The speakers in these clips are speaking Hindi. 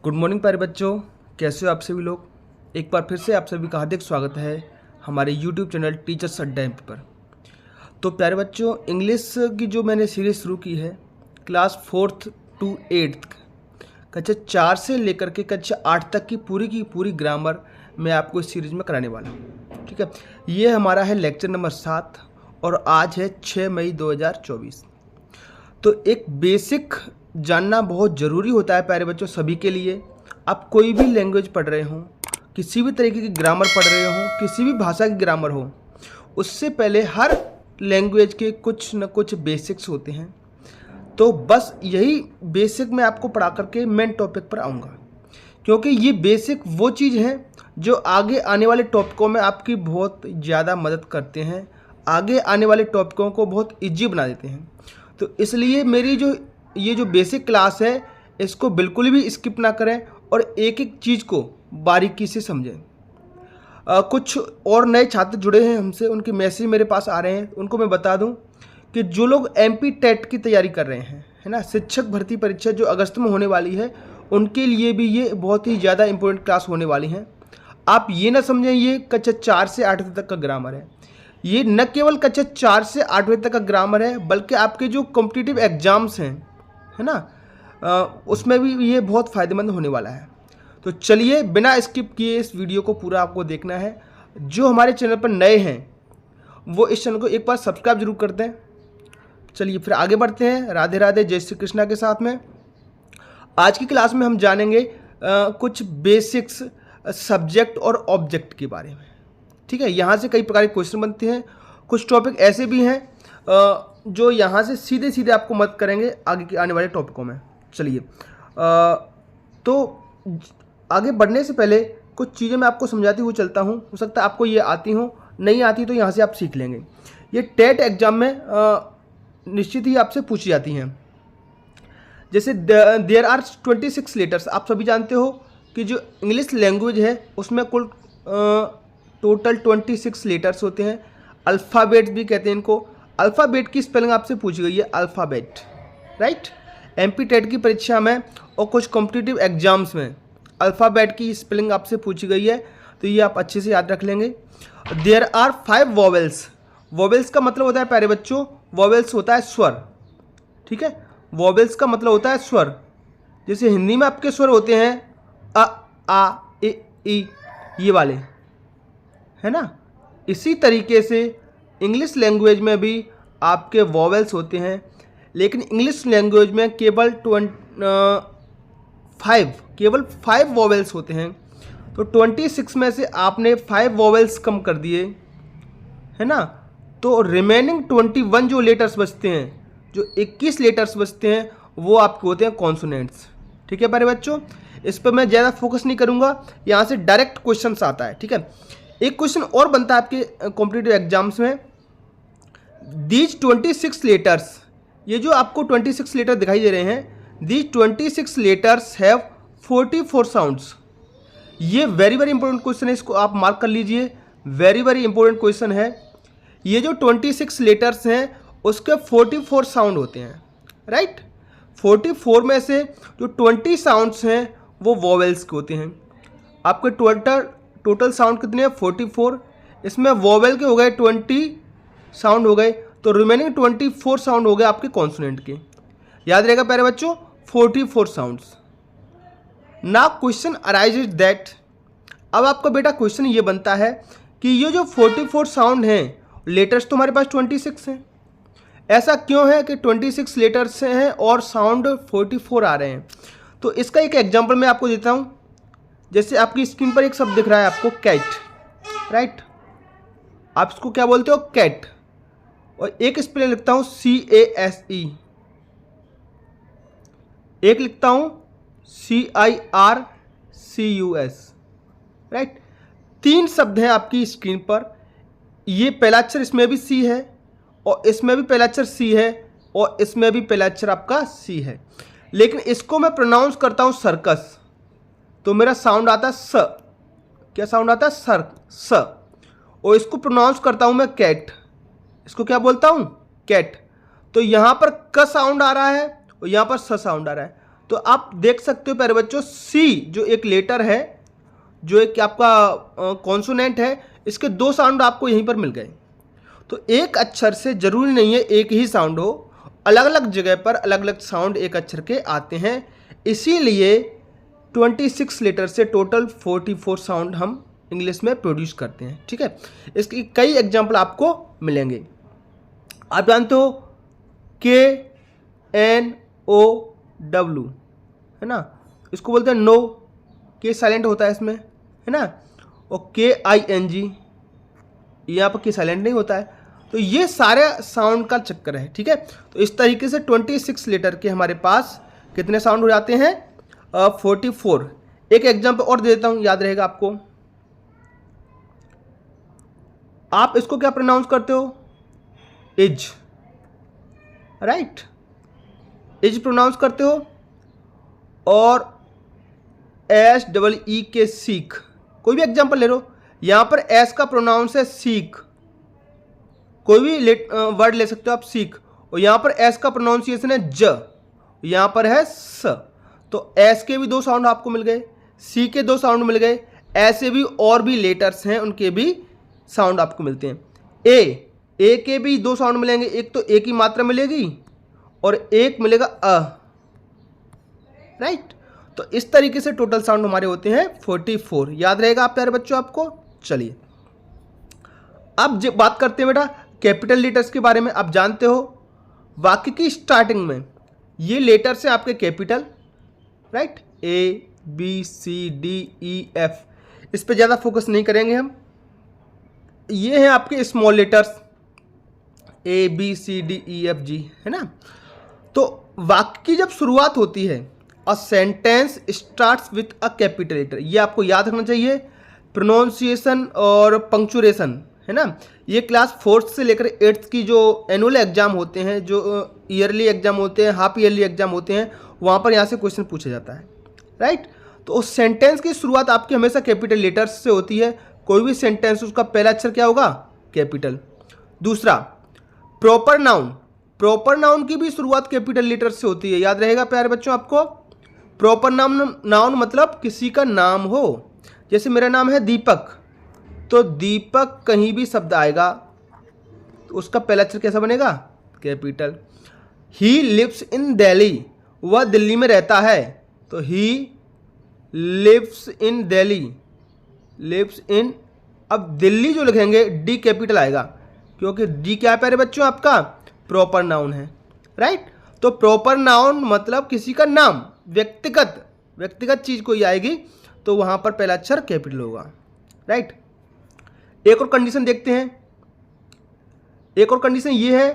गुड मॉर्निंग प्यारे बच्चों, कैसे हो आप सभी लोग। एक बार फिर से आप सभी का हार्दिक स्वागत है हमारे यूट्यूब चैनल टीचर्स अड्डा पर। तो प्यारे बच्चों, इंग्लिश की जो मैंने सीरीज शुरू की है क्लास 4th to 8th कक्षा 4 से लेकर के कक्षा 8 तक की पूरी ग्रामर मैं आपको इस सीरीज में कराने वाला हूँ। ठीक है, ये हमारा है लेक्चर नंबर 7 और आज है 6 मई 2024। तो एक बेसिक जानना बहुत ज़रूरी होता है प्यारे बच्चों सभी के लिए। आप कोई भी लैंग्वेज पढ़ रहे हों, किसी भी तरीके की ग्रामर पढ़ रहे हों, किसी भी भाषा की ग्रामर हो, उससे पहले हर लैंग्वेज के कुछ न कुछ बेसिक्स होते हैं। तो बस यही बेसिक मैं आपको पढ़ा करके मेन टॉपिक पर आऊँगा, क्योंकि ये बेसिक वो चीज़ है जो आगे आने वाले टॉपिकों में आपकी बहुत ज़्यादा मदद करते हैं, आगे आने वाले टॉपिकों को बहुत ईजी बना देते हैं। तो इसलिए मेरी ये जो बेसिक क्लास है इसको बिल्कुल भी स्किप ना करें और एक एक चीज़ को बारीकी से समझें। कुछ और नए छात्र जुड़े हैं हमसे, उनके मैसेज मेरे पास आ रहे हैं। उनको मैं बता दूं कि जो लोग MP टेट की तैयारी कर रहे हैं, है ना, शिक्षक भर्ती परीक्षा जो अगस्त में होने वाली है, उनके लिए भी ये बहुत ही ज़्यादा इम्पोर्टेंट क्लास होने वाली है। आप ये ना समझें ये कक्षा 4 से 8वीं तक का ग्रामर है। ये न केवल कक्षा 4 से 8वीं तक का ग्रामर है, बल्कि आपके जो कॉम्पिटिटिव एग्जाम्स हैं, है ना, उसमें भी ये बहुत फ़ायदेमंद होने वाला है। तो चलिए बिना स्किप किए इस वीडियो को पूरा आपको देखना है। जो हमारे चैनल पर नए हैं वो इस चैनल को एक बार सब्सक्राइब जरूर कर दें। चलिए फिर आगे बढ़ते हैं। राधे राधे, जय श्री कृष्णा के साथ में आज की क्लास में हम जानेंगे कुछ बेसिक्स सब्जेक्ट और ऑब्जेक्ट के बारे में। ठीक है, यहाँ से कई प्रकार के क्वेश्चन बनते हैं। कुछ टॉपिक ऐसे भी हैं जो यहाँ से सीधे सीधे आपको मदद करेंगे आगे के आने वाले टॉपिकों में। चलिए तो आगे बढ़ने से पहले कुछ चीज़ें मैं आपको समझाती हुई चलता हूँ। हो सकता है आपको ये आती हो, नहीं आती तो यहाँ से आप सीख लेंगे। ये टेट एग्जाम में निश्चित ही आपसे पूछी जाती हैं। जैसे देयर आर 26 लेटर्स। आप सभी जानते हो कि जो इंग्लिश लैंग्वेज है उसमें कुल टोटल 26 लेटर्स होते हैं। अल्फ़ाबेट भी कहते हैं इनको। अल्फ़ाबेट की स्पेलिंग आपसे पूछी गई है, अल्फ़ाबेट, राइट। MP टेट की परीक्षा में और कुछ कॉम्पिटिटिव एग्जाम्स में अल्फ़ाबेट की स्पेलिंग आपसे पूछी गई है, तो ये आप अच्छे से याद रख लेंगे। There are 5 vowels. वॉवेल्स का मतलब होता है प्यारे बच्चों, वॉवेल्स होता है स्वर। ठीक है, वॉवेल्स का मतलब होता है स्वर। जैसे हिंदी में आपके स्वर होते हैं अ, आ, ई, ये वाले, है ना। इसी तरीके से इंग्लिश लैंग्वेज में भी आपके वॉवेल्स होते हैं, लेकिन इंग्लिश लैंग्वेज में केवल 5 वॉवेल्स होते हैं। तो 26 में से आपने 5 वॉवेल्स कम कर दिए, है ना, तो रिमेनिंग 21 जो लेटर्स बचते हैं, जो 21 लेटर्स बचते हैं, वो आपके होते हैं कॉन्सोनेंट्स। ठीक है प्यारे बच्चों, इस पर मैं ज़्यादा फोकस नहीं करूँगा, यहाँ से डायरेक्ट क्वेश्चन आता है। ठीक है, एक क्वेश्चन और बनता है आपके कॉम्पिटिटिव एग्जाम्स में। दीज 26 लेटर्स, ये जो आपको 26 लेटर दिखाई दे रहे हैं, दीज 26 लेटर्स हैव 44 साउंड्स। ये वेरी वेरी इंपॉर्टेंट क्वेश्चन है, इसको आप मार्क कर लीजिए। वेरी वेरी इंपॉर्टेंट क्वेश्चन है। ये जो 26 लेटर्स हैं उसके 44 साउंड होते हैं, राइट। 44 में से जो 20 साउंड्स हैं वो वॉवेल्स के होते हैं। आपके टोटल साउंड कितने हैं? 44। इसमें वॉवेल के हो गए 20 साउंड हो गए, तो रिमेनिंग 24 साउंड हो गए आपके कॉन्सोनेंट के। याद रहेगा प्यारे बच्चों, 44 sounds. Now question arises that, अब आपका बेटा क्वेश्चन ये बनता है कि ये जो 44 साउंड हैं, लेटर्स तो हमारे पास 26 हैं, ऐसा क्यों है कि 26 लेटर्स हैं और साउंड 44 आ रहे हैं? तो इसका एक एग्जांपल मैं आपको देता हूँ। जैसे आपकी स्क्रीन पर एक शब्द दिख रहा है आपको, कैट, राइट। आप इसको क्या बोलते हो? कैट। और एक स्पेलिंग लिखता हूँ CASE, एक लिखता हूँ CIRCUS, राइट। 3 शब्द हैं आपकी स्क्रीन पर। ये पहला अक्षर इसमें भी C है, और इसमें भी पहला अक्षर C है, और इसमें भी पहला अक्षर आपका C है। लेकिन इसको मैं प्रोनाउंस करता हूँ सर्कस, तो मेरा साउंड आता है स। क्या साउंड आता है? स। और इसको प्रोनाउंस करता हूँ मैं कैट, इसको क्या बोलता हूँ? कैट। तो यहाँ पर क साउंड आ रहा है और यहाँ पर स साउंड आ रहा है। तो आप देख सकते हो प्यारे बच्चों, सी जो एक लेटर है, जो एक आपका कॉन्सोनेंट है, इसके 2 साउंड आपको यहीं पर मिल गए। तो एक अक्षर से जरूरी नहीं है एक ही साउंड हो, अलग अलग जगह पर अलग अलग साउंड एक अक्षर के आते हैं। इसीलिए 26 लेटर से टोटल 44 साउंड हम इंग्लिश में प्रोड्यूस करते हैं। ठीक है, इसकी कई एग्जाम्पल आपको मिलेंगे। आप जानते हो KNOW है ना, इसको बोलते हैं नो, के साइलेंट होता है इसमें, है ना। और KING, यहाँ पर के साइलेंट नहीं होता है। तो ये सारे साउंड का चक्कर है। ठीक है, तो इस तरीके से 26 लेटर के हमारे पास कितने साउंड हो जाते हैं, 44। एक एग्जाम्पल और दे देता हूँ, याद रहेगा आपको। आप इसको क्या प्रोनाउंस करते हो, इज, राइट, इज प्रोनाउंस करते हो। और SEE के सीख, कोई भी एग्जाम्पल ले लो, यहां पर एस का प्रोनाउंस है सीख, कोई भी वर्ड ले सकते हो आप, सीख। और यहां पर एस का प्रोनाउंसिएशन है ज, यहां पर है स। तो एस के भी 2 साउंड आपको मिल गए, सी के 2 साउंड मिल गए, ऐसे भी और भी लेटर्स हैं उनके भी साउंड आपको मिलते हैं। ए के भी 2 साउंड मिलेंगे, एक तो ए की मात्रा मिलेगी और एक मिलेगा अ, राइट। तो इस तरीके से टोटल साउंड हमारे होते हैं 44। याद रहेगा आप प्यारे बच्चों आपको। चलिए अब बात करते हैं बेटा कैपिटल लेटर्स के बारे में। आप जानते हो वाक्य की स्टार्टिंग में ये लेटर्स हैं आपके कैपिटल, राइट, ABCDEF। इस पे ज़्यादा फोकस नहीं करेंगे हम। ये हैं आपके स्मॉल लेटर्स ABCDEFG, है ना। तो वाक्य की जब शुरुआत होती है, a sentence starts with a capital letter, ये आपको याद रखना चाहिए। प्रोनाउंसिएशन और पंक्चुएशन, है ना, ये क्लास 4th से लेकर 8th की जो एनुअल एग्जाम होते हैं, जो ईयरली एग्जाम होते हैं, हाफ ईयरली एग्जाम होते हैं, वहाँ पर यहाँ से क्वेश्चन पूछा जाता है, राइट। तो उस सेंटेंस की शुरुआत आपकी हमेशा कैपिटल लेटर्स से होती है। कोई भी सेंटेंस उसका पहला अक्षर क्या होगा, कैपिटल। दूसरा प्रॉपर नाउन, प्रॉपर नाउन की भी शुरुआत कैपिटल लेटर से होती है। याद रहेगा प्यारे बच्चों आपको। प्रॉपर नाउन मतलब किसी का नाम हो, जैसे मेरा नाम है दीपक, तो दीपक कहीं भी शब्द आएगा तो उसका पहला अक्षर कैसा बनेगा, capital. He lives in Delhi, वह दिल्ली में रहता है, तो he lives in Delhi, lives in. अब दिल्ली जो लिखेंगे डी कैपिटल आएगा, क्योंकि डी क्या है प्यारे बच्चों आपका, प्रॉपर नाउन है, राइट। तो प्रॉपर नाउन मतलब किसी का नाम, व्यक्तिगत चीज कोई आएगी तो वहां पर पहला अक्षर कैपिटल होगा, राइट। एक और कंडीशन देखते हैं। एक और कंडीशन ये है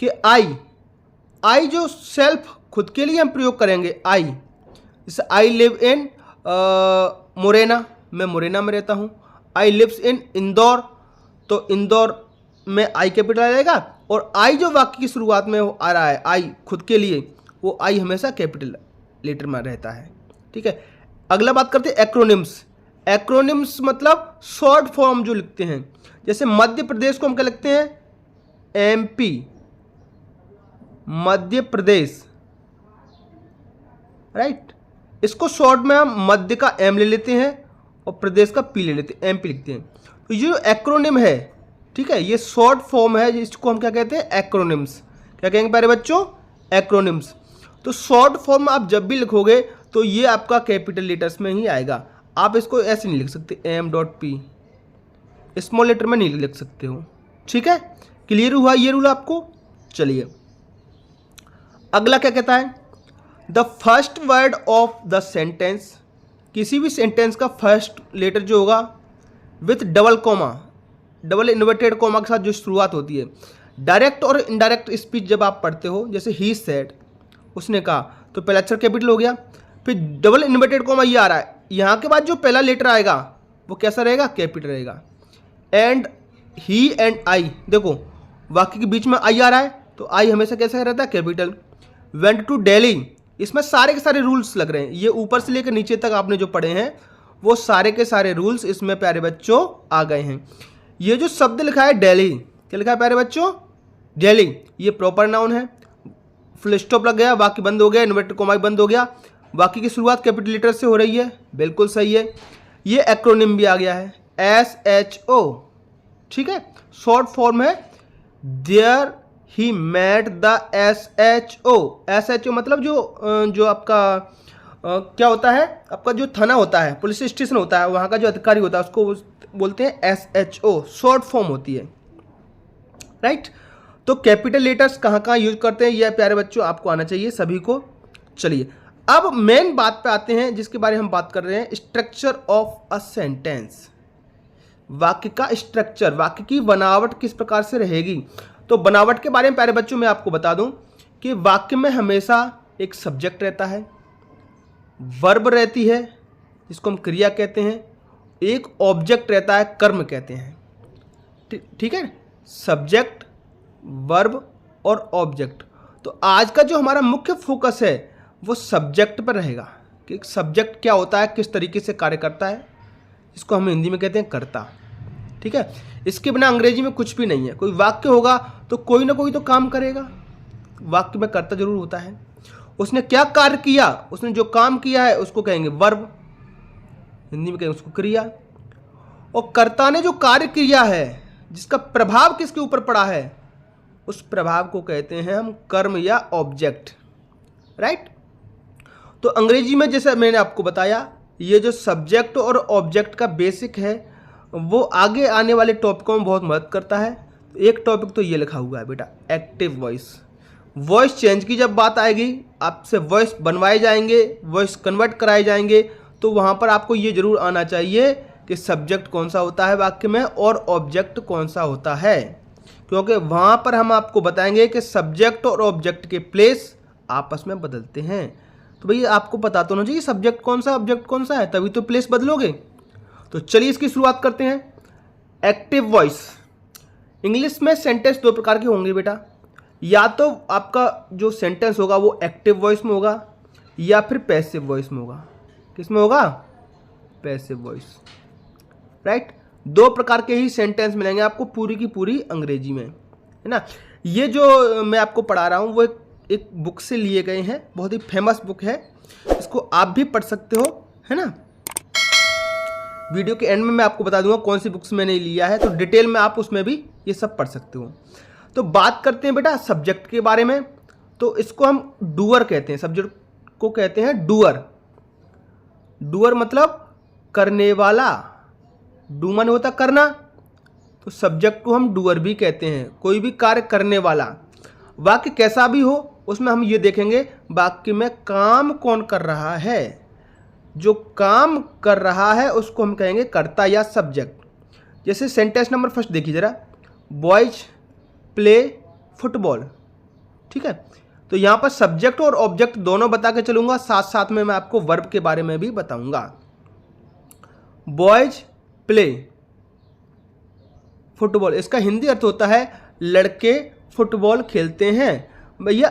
कि आई जो सेल्फ खुद के लिए हम प्रयोग करेंगे, आई, जैसे आई लिव इन मोरेना, मैं मोरेना में रहता हूँ। आई लिव्स इन इंदौर, तो इंदौर में आई कैपिटल आएगा। और आई जो वाक्य की शुरुआत में आ रहा है, आई खुद के लिए, वो आई हमेशा कैपिटल लेटर में रहता है, ठीक है। अगला बात करते हैं एक्रोनिम्स। एक्रोनिम्स मतलब शॉर्ट फॉर्म जो लिखते हैं, जैसे मध्य प्रदेश को हम क्या लिखते हैं, MP, मध्य प्रदेश, राइट। इसको शॉर्ट में हम मध्य का M ले लेते हैं और प्रदेश का P ले लेते हैं, MP लिखते हैं। तो ये जो एक्रोनिम है, ठीक है, ये शॉर्ट फॉर्म है, जिसको हम क्या कहते हैं, एक्रोनिम्स। क्या कहेंगे प्यारे बच्चों, एक्रोनिम्स। तो शॉर्ट फॉर्म आप जब भी लिखोगे तो ये आपका कैपिटल लेटर्स में ही आएगा। आप इसको ऐसे नहीं लिख सकते, M.P, स्मॉल लेटर में नहीं लिख सकते हो, ठीक है। क्लियर हुआ ये रूल आपको। चलिए अगला क्या कहता है, the first word of the sentence, किसी भी सेंटेंस का फर्स्ट लेटर जो होगा with double comma, double inverted comma के साथ जो शुरुआत होती है। डायरेक्ट और इनडायरेक्ट स्पीच जब आप पढ़ते हो, जैसे ही सेड, उसने कहा, तो पहला अक्षर कैपिटल हो गया। फिर डबल इन्वर्टेड कॉमा ये आ रहा है, यहाँ के बाद जो पहला लेटर आएगा वो कैसा रहेगा, कैपिटल रहेगा। एंड ही एंड आई, देखो वाक्य के बीच में आई आ रहा है, तो आई हमेशा कैसा रहता है, कैपिटल। वेंट टू दिल्ली, इसमें सारे के सारे रूल्स लग रहे हैं, ये ऊपर से लेकर नीचे तक आपने जो पढ़े हैं वो सारे के सारे रूल्स इसमें प्यारे बच्चों आ गए हैं। ये जो शब्द लिखा है दिल्ली, क्या लिखा है प्यारे बच्चों, दिल्ली, ये प्रॉपर नाउन है। फुल स्टॉप लग गया, वाक्य बंद हो गया, इन्वर्टेड कॉमा बंद हो गया। वाक्य की शुरुआत कैपिटल लेटर से हो रही है, बिल्कुल सही है। ये एक्रोनिम भी आ गया है, SHO, ठीक है, शॉर्ट फॉर्म है there he met the SHO। SHO मतलब जो आपका क्या होता है, आपका जो थाना होता है, पुलिस स्टेशन होता है, वहाँ का जो अधिकारी होता है उसको बोलते हैं SHO, शॉर्ट फॉर्म होती है, राइट। तो कैपिटल लेटर्स कहाँ कहाँ यूज करते हैं यह प्यारे बच्चों आपको आना चाहिए सभी को। चलिए अब मेन बात पे आते हैं जिसके बारे में हम बात कर रहे हैं, स्ट्रक्चर ऑफ अ सेंटेंस। वाक्य का स्ट्रक्चर, वाक्य की बनावट किस प्रकार से रहेगी। तो बनावट के बारे में प्यारे बच्चों मैं आपको बता दूं कि वाक्य में हमेशा एक सब्जेक्ट रहता है, वर्ब रहती है जिसको हम क्रिया कहते हैं, एक ऑब्जेक्ट रहता है, कर्म कहते हैं, ठीक है, सब्जेक्ट, वर्ब और ऑब्जेक्ट। तो आज का जो हमारा मुख्य फोकस है वो सब्जेक्ट पर रहेगा कि सब्जेक्ट क्या होता है, किस तरीके से कार्य करता है, इसको हम हिंदी में कहते हैं कर्ता, ठीक है। इसके बिना अंग्रेजी में कुछ भी नहीं है। कोई वाक्य होगा तो कोई ना कोई तो काम करेगा, वाक्य में कर्ता जरूर होता है। उसने क्या कार्य किया, उसने जो काम किया है उसको कहेंगे वर्ब, हिंदी में कहेंगे उसको क्रिया। और कर्ता ने जो कार्य किया है जिसका प्रभाव किसके ऊपर पड़ा है, उस प्रभाव को कहते हैं हम कर्म या ऑब्जेक्ट, राइट। तो अंग्रेजी में जैसे मैंने आपको बताया, ये जो सब्जेक्ट और ऑब्जेक्ट का बेसिक है वो आगे आने वाले टॉपिकों में बहुत मदद करता है। एक टॉपिक तो ये लिखा हुआ है बेटा, एक्टिव वॉइस। वॉइस चेंज की जब बात आएगी, आपसे वॉइस बनवाए जाएंगे, वॉइस कन्वर्ट कराए जाएंगे, तो वहाँ पर आपको ये जरूर आना चाहिए कि सब्जेक्ट कौन सा होता है वाक्य में और ऑब्जेक्ट कौन सा होता है, क्योंकि वहाँ पर हम आपको बताएंगे कि सब्जेक्ट और ऑब्जेक्ट के प्लेस आपस में बदलते हैं। तो भैया आपको पता तो होना चाहिए सब्जेक्ट कौन सा ऑब्जेक्ट कौन सा है, तभी तो प्लेस बदलोगे। तो चलिए इसकी शुरुआत करते हैं। एक्टिव वॉइस, इंग्लिश में सेंटेंस दो प्रकार के होंगे बेटा, या तो आपका जो सेंटेंस होगा वो एक्टिव वॉइस में होगा या फिर पैसिव वॉइस में होगा। किस में होगा, पैसिव वॉइस, राइट। दो प्रकार के ही सेंटेंस मिलेंगे आपको पूरी की पूरी अंग्रेजी में, है ना। ये जो मैं आपको पढ़ा रहा हूँ वो एक बुक से लिए गए हैं, बहुत ही फेमस बुक है, इसको आप भी पढ़ सकते हो, है ना। वीडियो के एंड में मैं आपको बता दूंगा कौन सी बुक्स मैंने लिया है, तो डिटेल में आप उसमें भी ये सब पढ़ सकते हो। तो बात करते हैं बेटा सब्जेक्ट के बारे में। तो इसको हम डूअर कहते हैं, सब्जेक्ट को कहते हैं डूअर। डूअर मतलब करने वाला, डू माने होता करना, तो सब्जेक्ट को हम डूअर भी कहते हैं, कोई भी कार्य करने वाला। वाक्य कैसा भी हो उसमें हम ये देखेंगे वाक्य में काम कौन कर रहा है, जो काम कर रहा है उसको हम कहेंगे कर्ता या सब्जेक्ट। जैसे सेंटेंस नंबर फर्स्ट देखिए जरा, बॉयज प्ले फुटबॉल, ठीक है। तो यहाँ पर सब्जेक्ट और ऑब्जेक्ट दोनों बता के चलूंगा, साथ साथ में मैं आपको वर्ब के बारे में भी बताऊंगा। बॉयज प्ले फुटबॉल, इसका हिंदी अर्थ होता है लड़के फुटबॉल खेलते हैं। भैया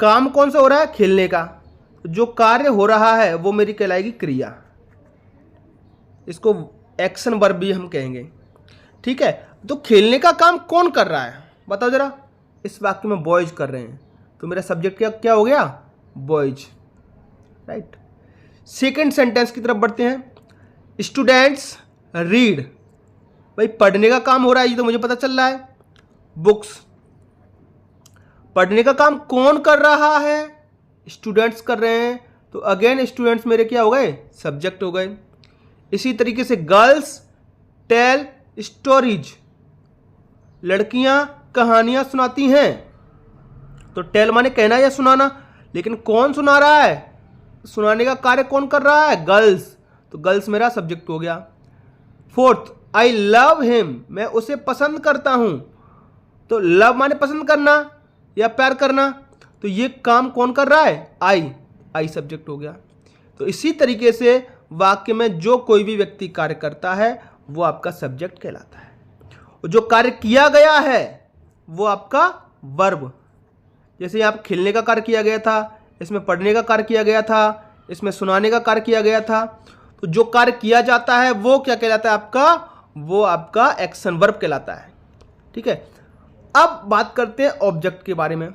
काम कौन सा हो रहा है, खेलने का, जो कार्य हो रहा है वो मेरी कहलाएगी क्रिया, इसको एक्शन वर्ब भी हम कहेंगे, ठीक है। तो खेलने का काम कौन कर रहा है बताओ जरा, इस वाक्य में बॉयज कर रहे हैं, तो मेरा सब्जेक्ट क्या हो गया, बॉयज, राइट। सेकेंड सेंटेंस की तरफ बढ़ते हैं, स्टूडेंट्स रीड, भाई पढ़ने का काम हो रहा है ये तो मुझे पता चल रहा है, बुक्स। पढ़ने का काम कौन कर रहा है, स्टूडेंट्स कर रहे हैं, तो अगेन स्टूडेंट्स मेरे क्या हो गए, सब्जेक्ट हो गए। इसी तरीके से गर्ल्स टेल स्टोरीज, लड़कियां कहानियां सुनाती हैं, तो टेल माने कहना या सुनाना, लेकिन कौन सुना रहा है, सुनाने का कार्य कौन कर रहा है, गर्ल्स, तो गर्ल्स मेरा सब्जेक्ट हो गया। फोर्थ, आई लव हिम, मैं उसे पसंद करता हूं, तो लव माने पसंद करना या प्यार करना, तो ये काम कौन कर रहा है, आई सब्जेक्ट हो गया। तो इसी तरीके से वाक्य में जो कोई भी व्यक्ति कार्य करता है वो आपका सब्जेक्ट कहलाता है, और जो कार्य किया गया है वो आपका वर्ब। जैसे यहाँ खेलने का कार्य किया गया था, इसमें पढ़ने का कार्य किया गया था, इसमें सुनाने का कार्य किया गया था, तो जो कार्य किया जाता है वो क्या कहलाता है आपका, वो आपका एक्शन वर्ब कहलाता है, ठीक है। अब बात करते हैं ऑब्जेक्ट के बारे में,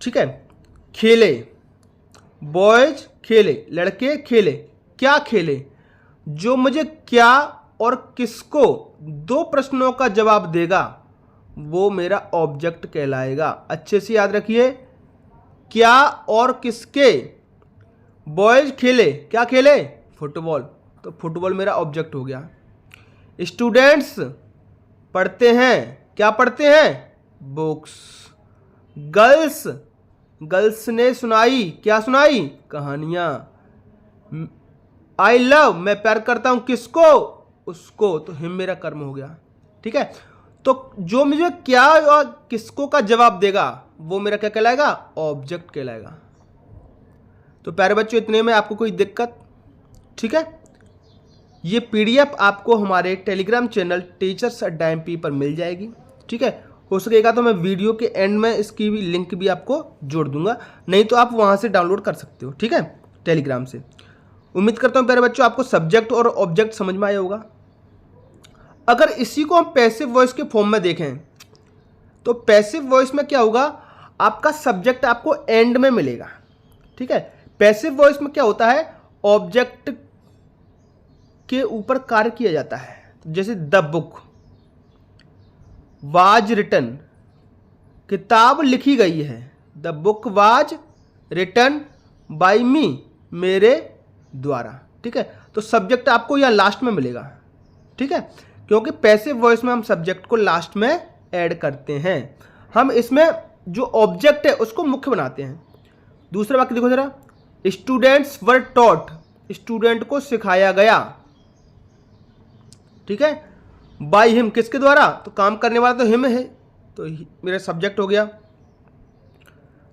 ठीक है। खेले, बॉयज खेले, लड़के खेले। क्या खेले? जो मुझे क्या और किसको दो प्रश्नों का जवाब देगा वो मेरा ऑब्जेक्ट कहलाएगा। अच्छे से याद रखिए, क्या और किसके। बॉयज खेले, क्या खेले? फुटबॉल, तो फुटबॉल मेरा ऑब्जेक्ट हो गया। स्टूडेंट्स पढ़ते हैं, क्या पढ़ते हैं? बुक्स। गर्ल्स, गर्ल्स ने सुनाई, क्या सुनाई? कहानियां। आई लव, मैं प्यार करता हूं, किसको? उसको, तो हिम मेरा कर्म हो गया। ठीक है, तो जो मुझे क्या और किसको का जवाब देगा वो मेरा क्या कहलाएगा? ऑब्जेक्ट कहलाएगा। तो प्यारे बच्चों, इतने में आपको कोई दिक्कत? ठीक है, ये पीडीएफ आपको हमारे टेलीग्राम चैनल टीचर्स अड्डा एमपी पर मिल जाएगी। ठीक है, हो सकेगा तो मैं वीडियो के एंड में इसकी भी लिंक भी आपको जोड़ दूंगा, नहीं तो आप वहां से डाउनलोड कर सकते हो। ठीक है, टेलीग्राम से। उम्मीद करता हूं प्यारे बच्चों आपको सब्जेक्ट और ऑब्जेक्ट समझ में आया होगा। अगर इसी को हम पैसिव वॉइस के फॉर्म में देखें तो पैसिव वॉइस में क्या होगा? आपका सब्जेक्ट आपको एंड में मिलेगा। ठीक है, पैसिव वॉइस में क्या होता है? ऑब्जेक्ट के ऊपर कार्य किया जाता है। जैसे द बुक वाज रिटन, किताब लिखी गई है। The book was written by me, मेरे द्वारा। ठीक है, तो सब्जेक्ट आपको यहां लास्ट में मिलेगा। ठीक है, क्योंकि पैसिव वॉइस में हम सब्जेक्ट को लास्ट में ऐड करते हैं। हम इसमें जो ऑब्जेक्ट है उसको मुख्य बनाते हैं। दूसरा वाक्य देखो जरा, स्टूडेंट्स वर टॉट, स्टूडेंट को सिखाया गया। ठीक है, बाय हिम, किसके द्वारा? तो काम करने वाला तो हिम है, तो मेरा सब्जेक्ट हो गया।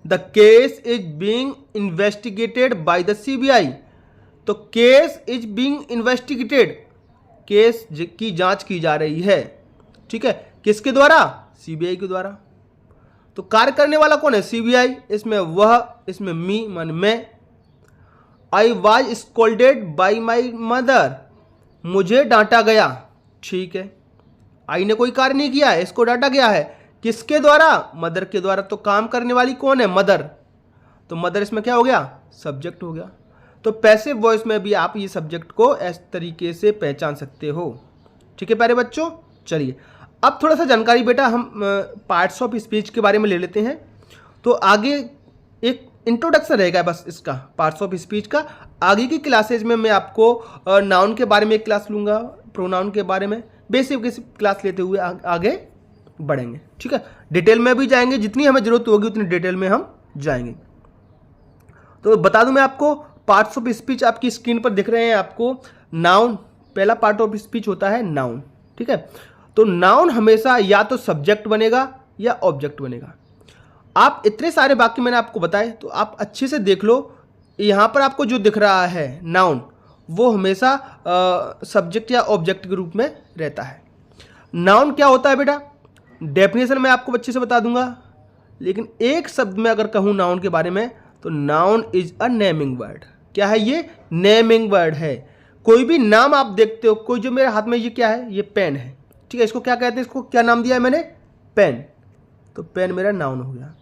The case is being investigated by the CBI, तो case is being investigated, case की जांच की जा रही है। ठीक है, किसके द्वारा? सीबीआई के द्वारा। तो कार्य करने वाला कौन है? सीबीआई। इसमें वह, इसमें मी मान मैं। I was scolded bye my mother, मुझे डांटा गया। ठीक है, आई ने कोई कार्य नहीं किया है, इसको डांटा गया है। किसके द्वारा? मदर के द्वारा। तो काम करने वाली कौन है? मदर। तो मदर इसमें क्या हो गया? सब्जेक्ट हो गया। तो पैसिव वॉइस में भी आप ये सब्जेक्ट को इस तरीके से पहचान सकते हो। ठीक है प्यारे बच्चों, चलिए अब थोड़ा सा जानकारी बेटा हम पार्ट्स ऑफ स्पीच के बारे में ले लेते हैं। तो आगे एक इंट्रोडक्शन रहेगा बस इसका, पार्ट्स ऑफ स्पीच का। आगे की क्लासेज में मैं आपको नाउन के बारे में एक क्लास लूँगा, प्रोनाउन के बारे में बेसिक क्लास लेते हुए आगे बढ़ेंगे। ठीक है, डिटेल में भी जाएंगे, जितनी हमें जरूरत होगी उतनी डिटेल में हम जाएंगे। तो बता दूं मैं आपको, पार्ट्स ऑफ स्पीच आपकी स्क्रीन पर दिख रहे हैं आपको। नाउन, पहला पार्ट ऑफ स्पीच होता है नाउन। ठीक है, तो नाउन हमेशा या तो सब्जेक्ट बनेगा या ऑब्जेक्ट बनेगा। आप इतने सारे वाक्य मैंने आपको बताए, तो आप अच्छे से देख लो। यहाँ पर आपको जो दिख रहा है नाउन, वो हमेशा सब्जेक्ट या ऑब्जेक्ट के रूप में रहता है। नाउन क्या होता है बेटा? डेफिनेशन मैं आपको अच्छे से बता दूंगा, लेकिन एक शब्द में अगर कहूँ नाउन के बारे में, तो noun is a naming word. क्या है ये? नेमिंग वर्ड है। कोई भी नाम आप देखते हो, कोई जो मेरे हाथ में ये क्या है? ये पेन है। ठीक है, इसको क्या कहते हैं? इसको क्या नाम दिया है मैंने? पेन। तो पेन मेरा नाउन हो गया।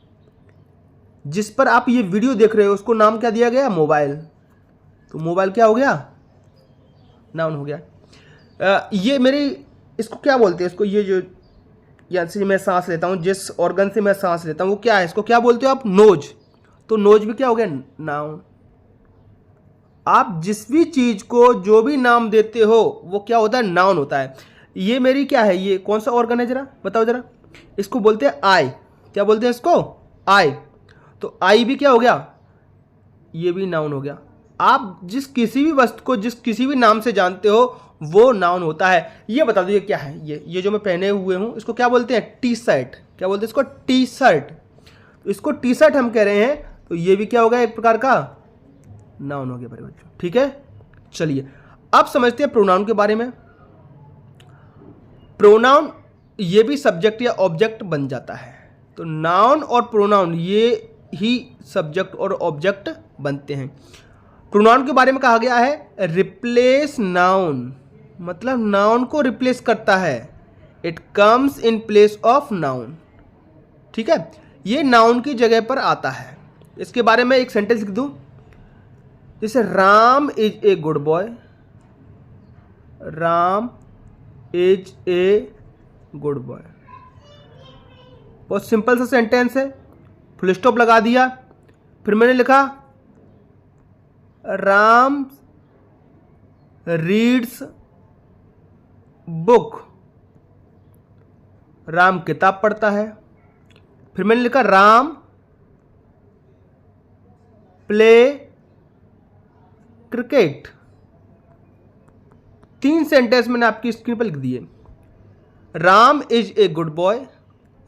जिस पर आप ये वीडियो देख रहे हो उसको नाम क्या दिया गया? मोबाइल। तो मोबाइल क्या हो गया? नाउन हो गया। ये मेरी, इसको क्या बोलते हैं? इसको ये जो यहाँ से मैं सांस लेता हूँ, जिस ऑर्गन से मैं सांस लेता हूँ वो क्या है? इसको क्या बोलते हो आप? नोज। तो नोज भी क्या हो गया? नाउन। आप जिस भी चीज को जो भी नाम देते हो वो क्या होता है? नाउन होता है। ये मेरी क्या है? ये कौन सा ऑर्गन है? जरा बताओ जरा। इसको बोलते हैं आई। क्या बोलते हैं इसको? आई। तो आई भी क्या हो गया? ये भी नाउन हो गया। आप जिस किसी भी वस्तु को जिस किसी भी नाम से जानते हो वो नाउन होता है। ये बता दो ये क्या है? ये जो मैं पहने हुए हूं इसको क्या बोलते हैं? T shirt. क्या बोलते हैं इसको? T shirt. तो इसको टी शर्ट हम कह रहे हैं, तो ये भी क्या हो गया? एक प्रकार का नाउन हो गया मेरे बच्चों। ठीक है, चलिए अब समझते हैं प्रोनाउन के बारे में। प्रोनाउन ये भी सब्जेक्ट या ऑब्जेक्ट बन जाता है। तो नाउन और प्रोनाउन ये ही सब्जेक्ट और ऑब्जेक्ट बनते हैं। प्रोनाउन के बारे में कहा गया है रिप्लेस नाउन, मतलब नाउन को रिप्लेस करता है। It comes in place of noun. ठीक है, ये नाउन की जगह पर आता है। इसके बारे में एक सेंटेंस लिख दूं, जैसे Ram is a good boy, Ram is a good boy. बहुत सिंपल सा सेंटेंस है, फुल स्टॉप लगा दिया। फिर मैंने लिखा राम रीड्स बुक, राम किताब पढ़ता है। फिर मैंने लिखा राम प्ले क्रिकेट। 3 सेंटेंस मैंने आपकी स्क्रीन पर लिख दिए। Ram is a good boy,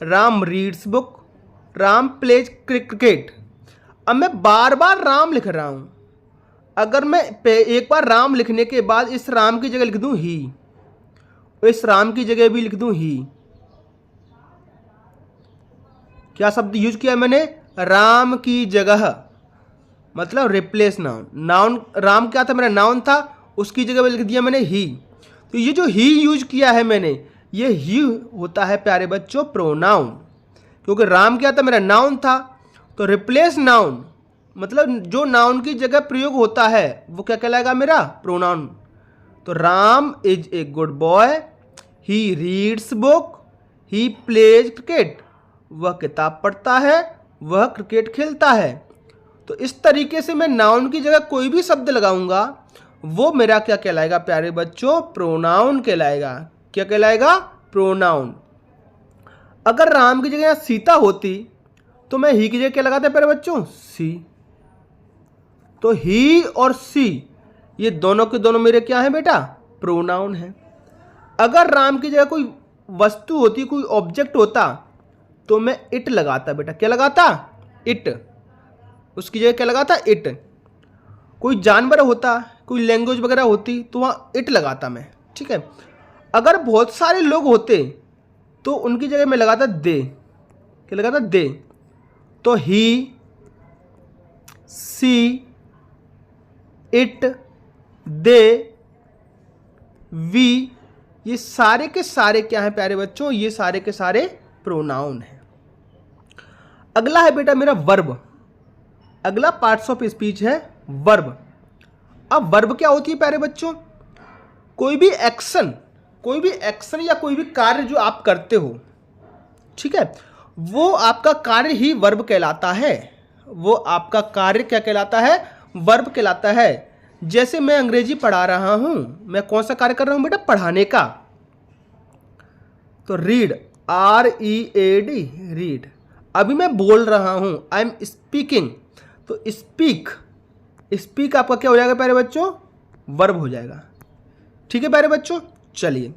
Ram reads book, Ram pledge cricket. अब मैं बार बार राम लिख रहा हूं। अगर मैं एक बार राम लिखने के बाद इस राम की जगह लिख दूं ही, इस राम की जगह भी लिख दूं ही, क्या शब्द यूज किया मैंने? राम की जगह, मतलब रिप्लेस नाउन। नाउन राम क्या था? मेरा नाउन था, उसकी जगह लिख दिया मैंने ही। तो ये जो ही यूज किया है मैंने, ये ही होता है प्यारे बच्चों प्रोनाउन। क्योंकि राम क्या था? मेरा नाउन था। तो रिप्लेस नाउन मतलब जो नाउन की जगह प्रयोग होता है वो क्या कहलाएगा? मेरा प्रोनाउन। तो Ram is a good boy, he reads book, he plays cricket. वह किताब पढ़ता है, वह क्रिकेट खेलता है। तो इस तरीके से मैं नाउन की जगह कोई भी शब्द लगाऊंगा वो मेरा क्या कहलाएगा प्यारे बच्चों? प्रोनाउन कहलाएगा। क्या कहलाएगा? प्रोनाउन। अगर राम की जगह यहाँ सीता होती तो मैं ही की जगह क्या लगाता प्यारे बच्चों? सी। तो ही और सी ये दोनों के दोनों मेरे क्या है बेटा? प्रोनाउन है। अगर राम की जगह कोई वस्तु होती, कोई ऑब्जेक्ट होता, तो मैं इट लगाता बेटा। क्या लगाता? इट। उसकी जगह क्या लगाता? इट। कोई जानवर होता, कोई लैंग्वेज वगैरह होती तो वहाँ इट लगाता मैं। ठीक है। अगर बहुत सारे लोग होते तो उनकी जगह मैं लगाता दे। क्या लगाता? दे। तो ही, सी, इट, दे, वी, ये सारे के सारे क्या हैं प्यारे बच्चों? ये सारे के सारे प्रोनाउन हैं। अगला है बेटा मेरा वर्ब। अगला पार्ट्स ऑफ स्पीच है वर्ब। अब वर्ब क्या होती है प्यारे बच्चों? कोई भी एक्शन या कोई भी कार्य जो आप करते हो, ठीक है, वो आपका कार्य ही वर्ब कहलाता है। वो आपका कार्य क्या कहलाता है? वर्ब कहलाता है। जैसे मैं अंग्रेजी पढ़ा रहा हूं, मैं कौन सा कार्य कर रहा हूं बेटा? पढ़ाने का। तो रीड, READ, रीड। अभी मैं बोल रहा हूं, आई एम स्पीकिंग। तो स्पीक आपका क्या हो जाएगा प्यारे बच्चों? वर्ब हो जाएगा। ठीक है प्यारे बच्चों, चलिए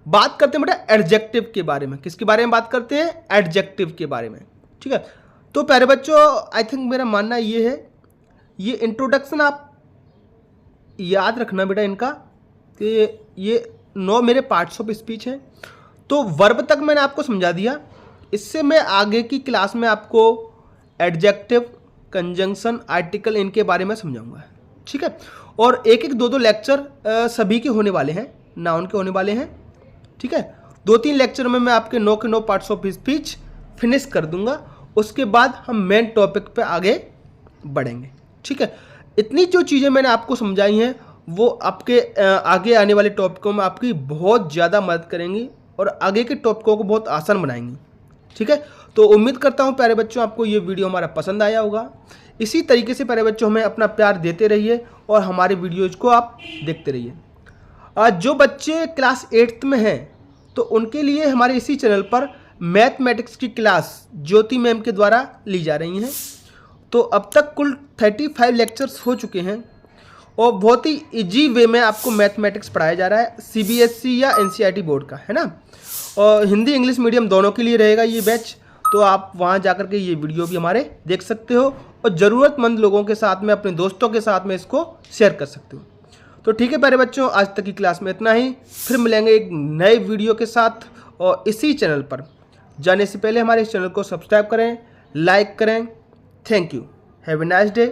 बात करते हैं बेटा एडजेक्टिव के बारे में। किसके बारे में बात करते हैं? एडजेक्टिव के बारे में। ठीक है। तो प्यारे बच्चों आई थिंक मेरा मानना ये है, ये इंट्रोडक्शन आप याद रखना बेटा इनका, कि ये 9 मेरे पार्ट्स ऑफ स्पीच हैं। तो वर्ब तक मैंने आपको समझा दिया। इससे मैं आगे की क्लास में आपको एडजेक्टिव, कंजंक्शन, आर्टिकल इनके बारे में समझाऊंगा। ठीक है। और एक 2 लेक्चर सभी के होने वाले हैं, नाउन के होने वाले हैं। ठीक है। 2-3 लेक्चर में मैं आपके 9 के 9 पार्ट्स ऑफ स्पीच फिनिश कर दूंगा। उसके बाद हम मेन टॉपिक पे आगे बढ़ेंगे। ठीक है। इतनी जो चीज़ें मैंने आपको समझाई हैं वो आपके आगे आने वाले टॉपिकों में आपकी बहुत ज़्यादा मदद करेंगी और आगे के टॉपिकों को बहुत आसान बनाएंगी। ठीक है। तो उम्मीद करता हूँ प्यारे बच्चों आपको ये वीडियो हमारा पसंद आया होगा। इसी तरीके से प्यारे बच्चों हमें अपना प्यार देते रहिए और हमारे वीडियोज़ को आप देखते रहिए। जो बच्चे क्लास 8th में हैं तो उनके लिए हमारे इसी चैनल पर मैथमेटिक्स की क्लास ज्योति मैम के द्वारा ली जा रही हैं। तो अब तक कुल 35 लेक्चर्स हो चुके हैं और बहुत ही इजी वे में आपको मैथमेटिक्स पढ़ाया जा रहा है। CBSE या NCERT बोर्ड का है ना, और हिंदी इंग्लिश मीडियम दोनों के लिए रहेगा ये बैच। तो आप वहाँ जाकर के ये वीडियो भी हमारे देख सकते हो और ज़रूरतमंद लोगों के साथ में, अपने दोस्तों के साथ में इसको शेयर कर सकते हो। तो ठीक है प्यारे बच्चों, आज तक की क्लास में इतना ही। फिर मिलेंगे एक नए वीडियो के साथ और इसी चैनल पर। जाने से पहले हमारे इस चैनल को सब्सक्राइब करें, लाइक करें। Thank you. Have a nice day.